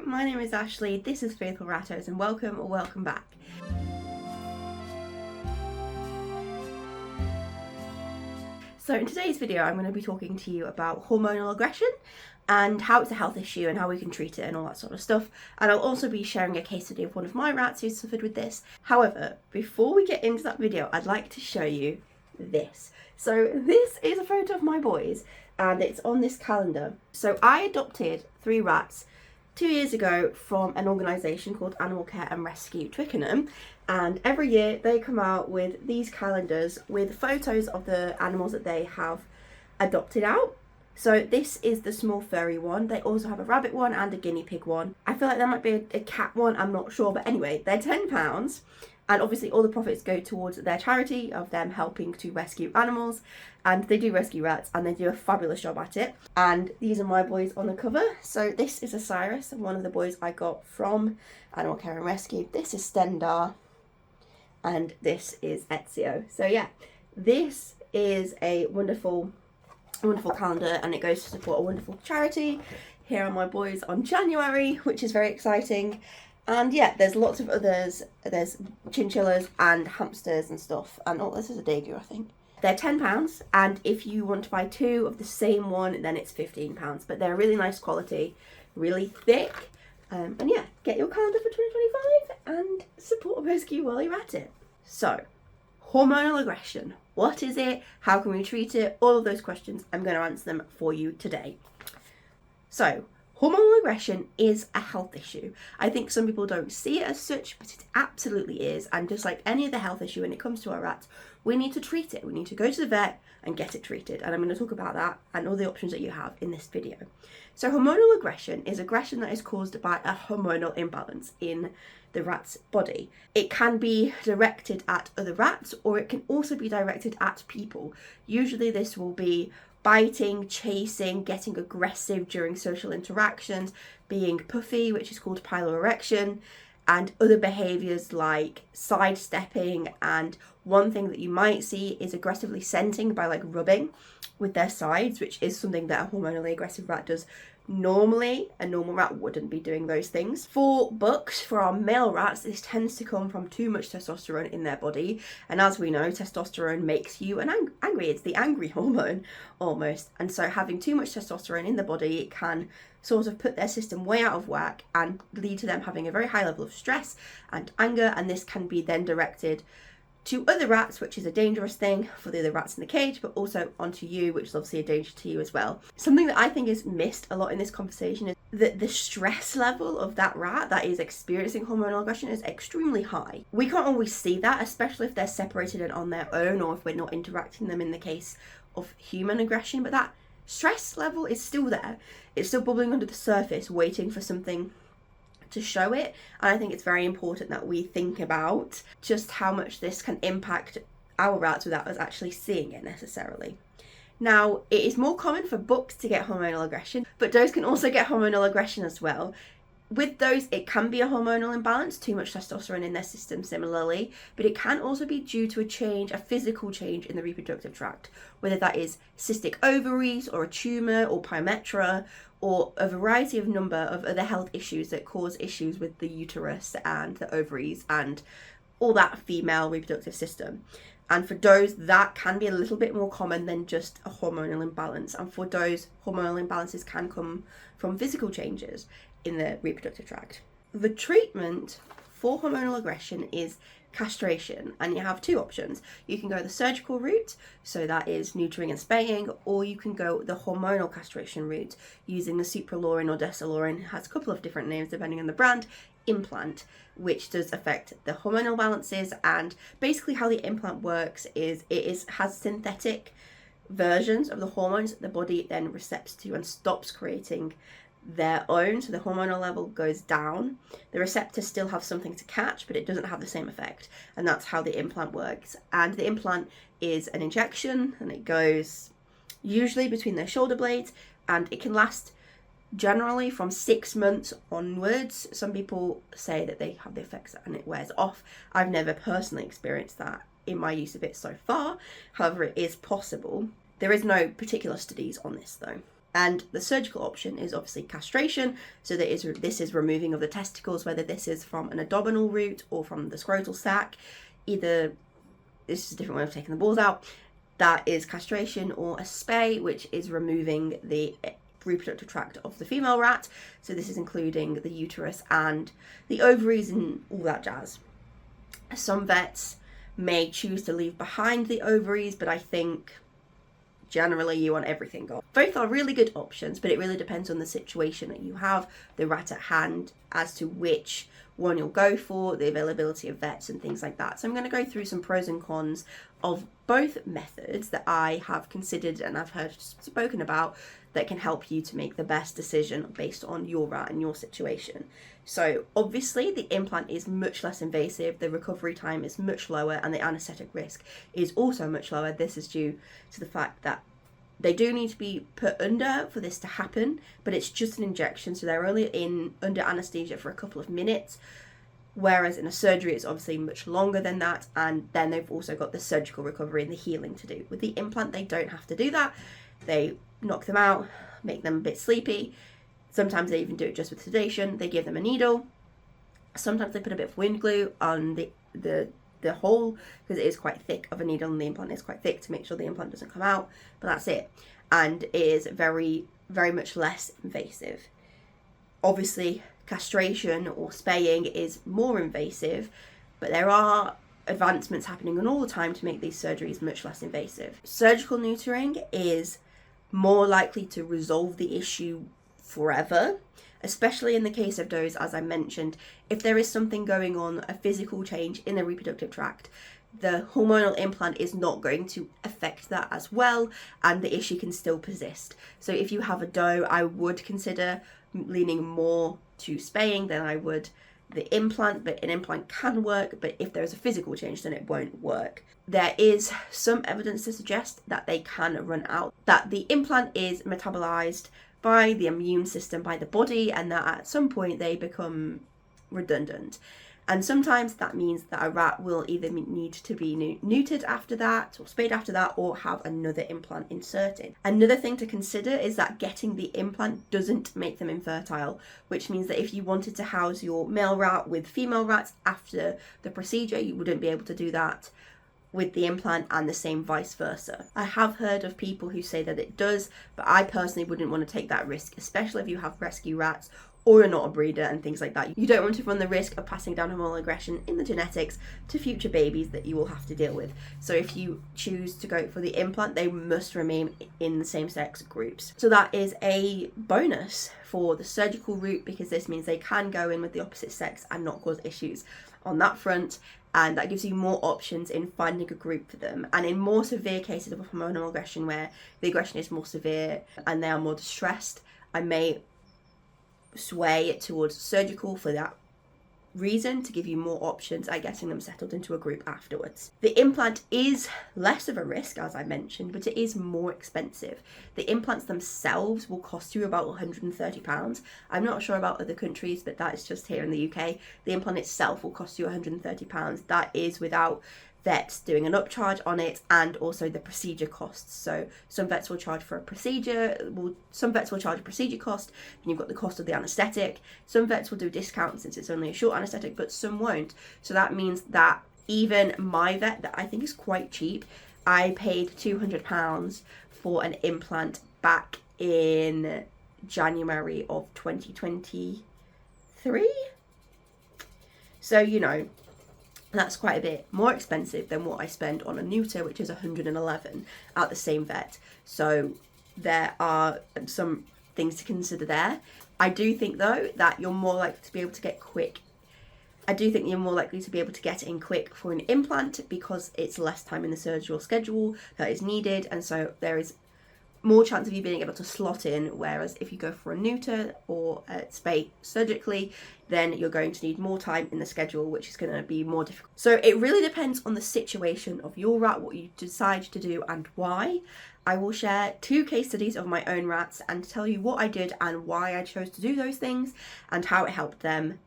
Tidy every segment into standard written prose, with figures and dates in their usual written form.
my name is Ashley, this is Faithful Rattos, and welcome or welcome back. So in today's video I'm going to be talking to you about hormonal aggression and how it's a health issue and how we can treat it and all that sort of stuff. And I'll also be sharing a case study of one of my rats who suffered with this. However, before we get into that video, I'd like to show you this. So this is a photo of my boys and it's on this calendar. So I adopted 3 rats 2 years ago from an organisation called Animal Care and Rescue Twickenham, and every year they come out with these calendars with photos of the animals that they have adopted out. So this is the small furry one. They also have a rabbit one and a guinea pig one. I feel like there might be a cat one, I'm not sure, but anyway, they're £10. And obviously all the profits go towards their charity of them helping to rescue animals. And they do rescue rats and they do a fabulous job at it. And these are my boys on the cover. So this is Osiris, one of the boys I got from Animal Care and Rescue. This is Stendar. And this is Ezio. So yeah, this is a wonderful calendar and it goes to support a wonderful charity. Here are my boys on January, which is very exciting. And yeah, there's lots of others. There's chinchillas and hamsters and stuff. And oh, this is a dagu, I think. They're £10, and if you want to buy 2 of the same one, then it's £15. But they're really nice quality, really thick. And yeah, get your calendar for 2025 and support a rescue while you're at it. So, hormonal aggression. What is it? How can we treat it? All of those questions, I'm going to answer them for you today. So, hormonal aggression is a health issue. I think some people don't see it as such, but it absolutely is. And just like any other health issue when it comes to our rats, we need to treat it. We need to go to the vet and get it treated. And I'm going to talk about that and all the options that you have in this video. So hormonal aggression is aggression that is caused by a hormonal imbalance in the rat's body. It can be directed at other rats, or it can also be directed at people. Usually this will be biting, chasing, getting aggressive during social interactions, being puffy, which is called piloerection, and other behaviours like sidestepping. And one thing that you might see is aggressively scenting by like rubbing with their sides, which is something that a hormonally aggressive rat does normally. A normal rat wouldn't be doing those things. For bucks, for our male rats, this tends to come from too much testosterone in their body. And as we know, testosterone makes you angry. It's the angry hormone almost. And so having too much testosterone in the body, it can sort of put their system way out of whack and lead to them having a very high level of stress and anger. And this can be then directed to other rats, which is a dangerous thing for the other rats in the cage, but also onto you, which is obviously a danger to you as well. Something that I think is missed a lot in this conversation is that the stress level of that rat that is experiencing hormonal aggression is extremely high. We can't always see that, especially if they're separated and on their own, or if we're not interacting them in the case of human aggression, but that stress level is still there. It's still bubbling under the surface, waiting for something to show it. And I think it's very important that we think about just how much this can impact our rats without us actually seeing it necessarily. Now, it is more common for bucks to get hormonal aggression, but does can also get hormonal aggression as well. With those, it can be a hormonal imbalance, too much testosterone in their system similarly, but it can also be due to a physical change in the reproductive tract, whether that is cystic ovaries or a tumour or pyometra, or a variety of number of other health issues that cause issues with the uterus and the ovaries and all that female reproductive system. And for those, that can be a little bit more common than just a hormonal imbalance. And for those, hormonal imbalances can come from physical changes in the reproductive tract. The treatment for hormonal aggression is castration, and you have 2 options. You can go the surgical route, so that is neutering and spaying, or you can go the hormonal castration route using the supralorin or desilorin. It has a couple of different names depending on the brand. Implant, which does affect the hormonal balances. And basically how the implant works is has synthetic versions of the hormones that the body then recepts to and stops creating their own, so the hormonal level goes down. The receptors still have something to catch, but it doesn't have the same effect, and that's how the implant works. And the implant is an injection, and it goes usually between their shoulder blades, and it can last generally from 6 months onwards. Some people say that they have the effects and it wears off. I've never personally experienced that in my use of it so far. However, it is possible. There is no particular studies on this though. And the surgical option is obviously castration. So this is removing of the testicles, whether this is from an abdominal route or from the scrotal sac. Either, this is a different way of taking the balls out, that is castration, or a spay, which is removing the reproductive tract of the female rat. So this is including the uterus and the ovaries and all that jazz. Some vets may choose to leave behind the ovaries, but I think generally you want everything gone. Both are really good options, but it really depends on the situation that you have, the rat at hand, as to which one you'll go for, the availability of vets and things like that. So I'm going to go through some pros and cons of both methods that I have considered and I've heard spoken about that can help you to make the best decision based on your rat and your situation. So obviously the implant is much less invasive, the recovery time is much lower, and the anaesthetic risk is also much lower. This is due to the fact that they do need to be put under for this to happen, but it's just an injection, so they're only under anaesthesia for a couple of minutes, whereas in a surgery it's obviously much longer than that, and then they've also got the surgical recovery and the healing to do. With the implant, they don't have to do that. They knock them out, make them a bit sleepy. Sometimes they even do it just with sedation. They give them a needle. Sometimes they put a bit of wind glue on the hole, because it is quite thick of a needle and the implant is quite thick, to make sure the implant doesn't come out, but that's it. And it is very, very much less invasive. Obviously castration or spaying is more invasive, but there are advancements happening all the time to make these surgeries much less invasive. Surgical neutering is more likely to resolve the issue forever, especially in the case of those, as I mentioned, if there is something going on, a physical change in the reproductive tract, the hormonal implant is not going to affect that as well, and the issue can still persist. So if you have a doe, I would consider leaning more to spaying than I would the implant, but an implant can work, but if there's a physical change, then it won't work. There is some evidence to suggest that they can run out, that the implant is metabolized by the immune system, by the body, and that at some point they become redundant. And sometimes that means that a rat will either need to be neutered after that, or spayed after that, or have another implant inserted. Another thing to consider is that getting the implant doesn't make them infertile, which means that if you wanted to house your male rat with female rats after the procedure, you wouldn't be able to do that with the implant, and the same vice versa. I have heard of people who say that it does, but I personally wouldn't want to take that risk, especially if you have rescue rats or you're not a breeder and things like that. You don't want to run the risk of passing down hormonal aggression in the genetics to future babies that you will have to deal with. So if you choose to go for the implant, they must remain in the same sex groups. So that is a bonus for the surgical route, because this means they can go in with the opposite sex and not cause issues on that front. And that gives you more options in finding a group for them. And in more severe cases of hormonal aggression, where the aggression is more severe and they are more distressed, I may sway it towards surgical for that reason, to give you more options at getting them settled into a group afterwards. The implant is less of a risk, as I mentioned, but it is more expensive. The implants themselves will cost you about £130. I'm not sure about other countries, but that is just here in the UK. The implant itself will cost you £130. That is without vets doing an upcharge on it, and also the procedure costs. So some vets will charge for a procedure, some vets will charge a procedure cost, and you've got the cost of the anaesthetic. Some vets will do discounts since it's only a short anaesthetic, but some won't. So that means that even my vet, that I think is quite cheap, I paid £200 for an implant back in January of 2023. So, you know, that's quite a bit more expensive than what I spend on a neuter, which is £111 at the same vet. So there are some things to consider there. I do think though that you're more likely to be able to get quick. I do think you're more likely to be able to get in quick for an implant, because it's less time in the surgical schedule that is needed, and so there is more chance of you being able to slot in, whereas if you go for a neuter or a spay surgically, then you're going to need more time in the schedule, which is going to be more difficult. So it really depends on the situation of your rat, what you decide to do and why. I will share 2 case studies of my own rats and tell you what I did and why I chose to do those things and how it helped them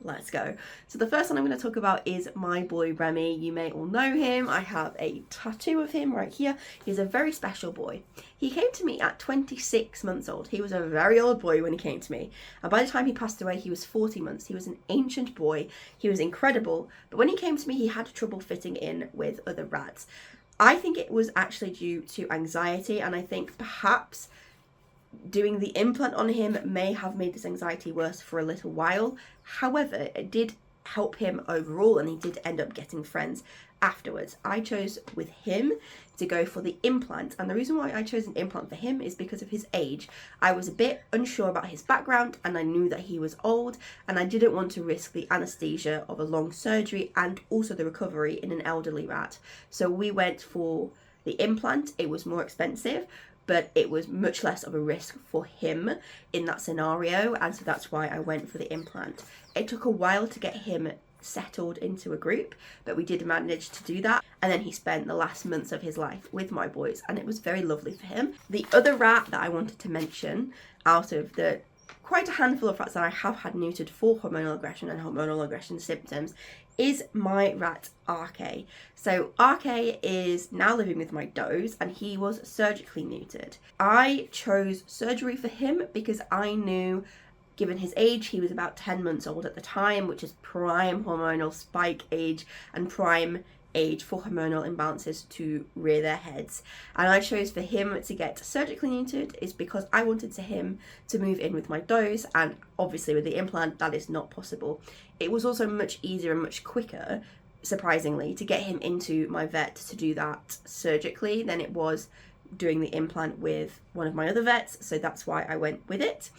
Let's go. So the first one I'm going to talk about is my boy Remy. You may all know him. I have a tattoo of him right here. He's a very special boy. He came to me at 26 months old. He was a very old boy when he came to me. And by the time he passed away, he was 40 months. He was an ancient boy. He was incredible. But when he came to me, he had trouble fitting in with other rats. I think it was actually due to anxiety, and I think perhaps doing the implant on him may have made this anxiety worse for a little while. However, it did help him overall, and he did end up getting friends afterwards. I chose with him to go for the implant, and the reason why I chose an implant for him is because of his age. I was a bit unsure about his background, and I knew that he was old, and I didn't want to risk the anesthesia of a long surgery and also the recovery in an elderly rat. So we went for the implant. It was more expensive, but it was much less of a risk for him in that scenario, and so that's why I went for the implant. It took a while to get him settled into a group, but we did manage to do that, and then he spent the last months of his life with my boys, and it was very lovely for him. The other rat that I wanted to mention, out of the quite a handful of rats that I have had neutered for hormonal aggression and hormonal aggression symptoms, is my rat RK. So RK is now living with my does, and he was surgically neutered. I chose surgery for him because I knew, given his age, he was about 10 months old at the time, which is prime hormonal spike age and prime age for hormonal imbalances to rear their heads. And I chose for him to get surgically neutered is because I wanted him to move in with my does, and obviously with the implant that is not possible. It was also much easier and much quicker, surprisingly, to get him into my vet to do that surgically than it was doing the implant with one of my other vets, so that's why I went with it.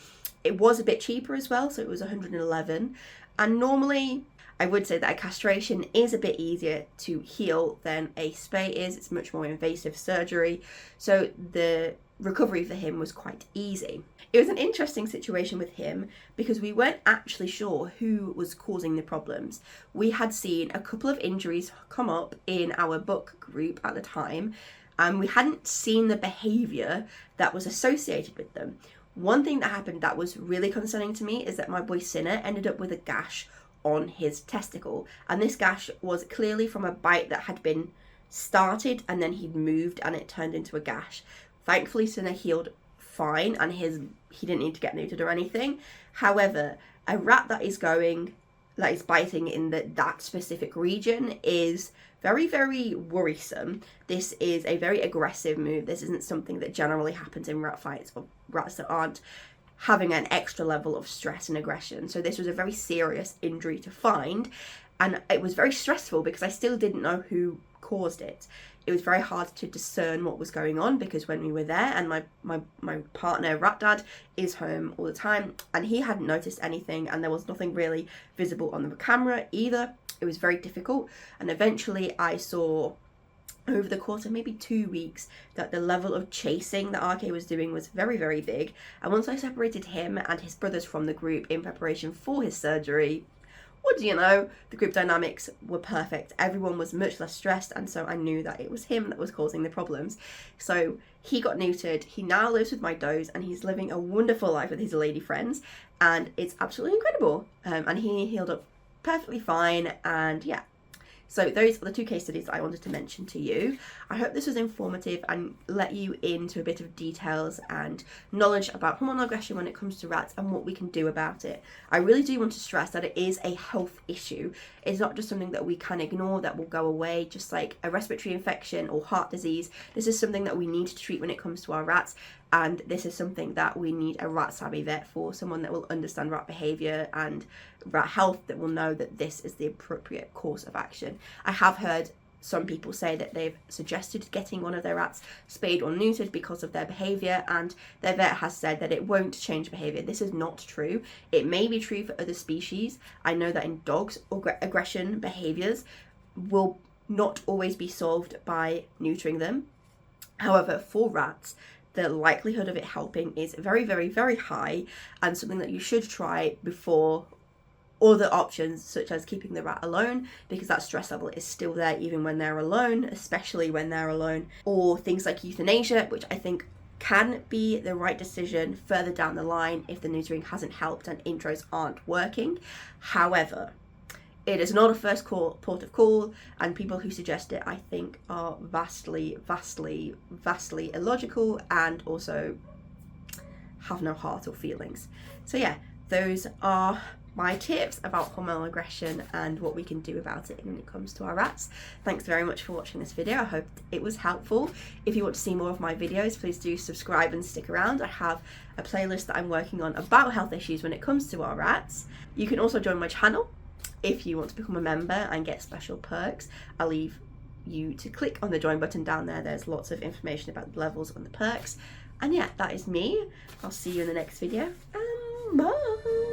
It was a bit cheaper as well, so it was 111, and normally I would say that a castration is a bit easier to heal than a spay is. It's much more invasive surgery, so the recovery for him was quite easy. It was an interesting situation with him because we weren't actually sure who was causing the problems. We had seen a couple of injuries come up in our book group at the time, and we hadn't seen the behaviour that was associated with them. One thing that happened that was really concerning to me is that my boy Sinner ended up with a gash on his testicle, and this gash was clearly from a bite that had been started and then he'd moved and it turned into a gash. Thankfully Sinner healed fine, and he didn't need to get neutered or anything. However, a rat that is biting in that specific region is very, very worrisome. This is a very aggressive move. This isn't something that generally happens in rat fights or rats that aren't having an extra level of stress and aggression. So this was a very serious injury to find, and it was very stressful because I still didn't know who caused it. It was very hard to discern what was going on because when we were there, and my partner Rat Dad is home all the time, and he hadn't noticed anything, and there was nothing really visible on the camera either. It was very difficult, and eventually I saw over the course of maybe 2 weeks that the level of chasing that RK was doing was very, very big. And once I separated him and his brothers from the group in preparation for his surgery, what do you know, the group dynamics were perfect. Everyone was much less stressed, and so I knew that it was him that was causing the problems. So he got neutered. He now lives with my does, and he's living a wonderful life with his lady friends, and it's absolutely incredible. And he healed up perfectly fine, and yeah. So those are the two case studies that I wanted to mention to you. I hope this was informative and let you into a bit of details and knowledge about hormonal aggression when it comes to rats and what we can do about it. I really do want to stress that it is a health issue. It's not just something that we can ignore that will go away, just like a respiratory infection or heart disease. This is something that we need to treat when it comes to our rats, and this is something that we need a rat savvy vet for, someone that will understand rat behaviour and rat health, that will know that this is the appropriate course of action. I have heard some people say that they've suggested getting one of their rats spayed or neutered because of their behaviour, and their vet has said that it won't change behaviour. This is not true. It may be true for other species. I know that in dogs, aggression behaviours will not always be solved by neutering them. However, for rats, the likelihood of it helping is very, very, very high, and something that you should try before other options, such as keeping the rat alone, because that stress level is still there even when they're alone, especially when they're alone, or things like euthanasia, which I think can be the right decision further down the line if the neutering hasn't helped and intros aren't working. However, it is not a first port of call, and people who suggest it, I think, are vastly illogical and also have no heart or feelings. So yeah, those are my tips about hormonal aggression and what we can do about it when it comes to our rats. Thanks very much for watching this video. I hope it was helpful. If you want to see more of my videos, please do subscribe and stick around. I have a playlist that I'm working on about health issues when it comes to our rats. You can also join my channel if you want to become a member and get special perks. I'll leave you to click on the join button down there. There's lots of information about the levels and the perks. And yeah, that is me. I'll see you in the next video. Bye.